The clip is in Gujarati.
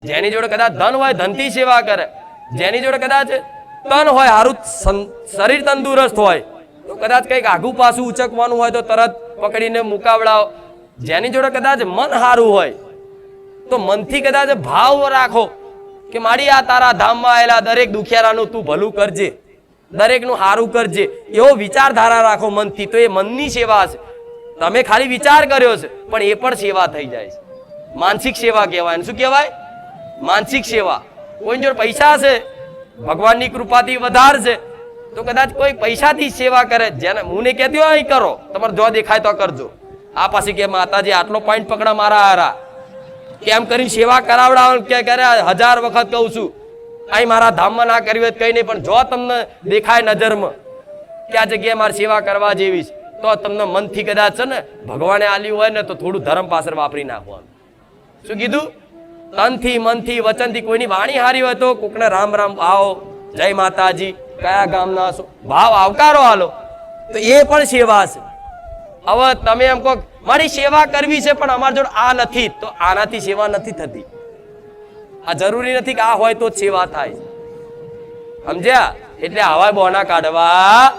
જેની જોડે કદાચ ધન હોય ધનથી સેવા કરે, જેની જોડે કદાચ તન હોય હારું શરીર તંદુરસ્ત હોય તો કદાચ કંઈક આઘું પાછું ઉચકવાનું હોય તો તરત પકડીને મુકાવડાવો, જેની જોડે કદાચ મન હારું હોય તો મનથી કદાચ ભાવ રાખો કે મારી આ તારા ધામમાં આવેલા દરેક દુખિયારાનું તું ભલું કરજે, દરેકનું હારું કરજે, એવો વિચારધારા રાખો મનથી, તો એ મનની સેવા છે. તમે ખાલી વિચાર કર્યો છે પણ એ પણ સેવા થઈ જાય છે. માનસિક સેવા કહેવાય. શું કહેવાય? માનસિક સેવા. કોઈ જોડે પૈસા છે, ભગવાનની કૃપાથી વધારશે તો કદાચ કોઈ પૈસાથી સેવા કરે, જેને હું ને કહેતી હોય અહીં કરો, તમારે જો દેખાય તો કરજો. આ પાછી કે માતાજી આટલો પોઈન્ટ પકડા મારા હારા, કેમ કરીને સેવા કરાવડાવ કે કરે 1000 વખત કહું છું, અહીં મારા ધામમાં ના કરી હોય કઈ નહીં, પણ જો તમને દેખાય નજરમાં કે આ જગ્યાએ મારે સેવા કરવા જેવી છે તો તમને મનથી કદાચ છે ને ભગવાને આલ્યું હોય ને તો થોડું ધર્મ પાછળ વાપરી નાખવાનું. શું કીધું? તનથી મનથી વચનથી. કોઈની વાણી હારી હોય તો કોકને રામ રામ આવો, જય માતાજી, કયા ગામના છો, ભાવ આવકારો હાલો, તો એ પણ સેવા છે. હવે તમે એમ કહો મારી સેવા કરવી છે પણ અમારી જોડે આ નથી, તો આનાથી સેવા નથી થતી. આ જરૂરી નથી કે આ હોય તો જ સેવા થાય, સમજ્યા? એટલે આવા બોના કાઢવા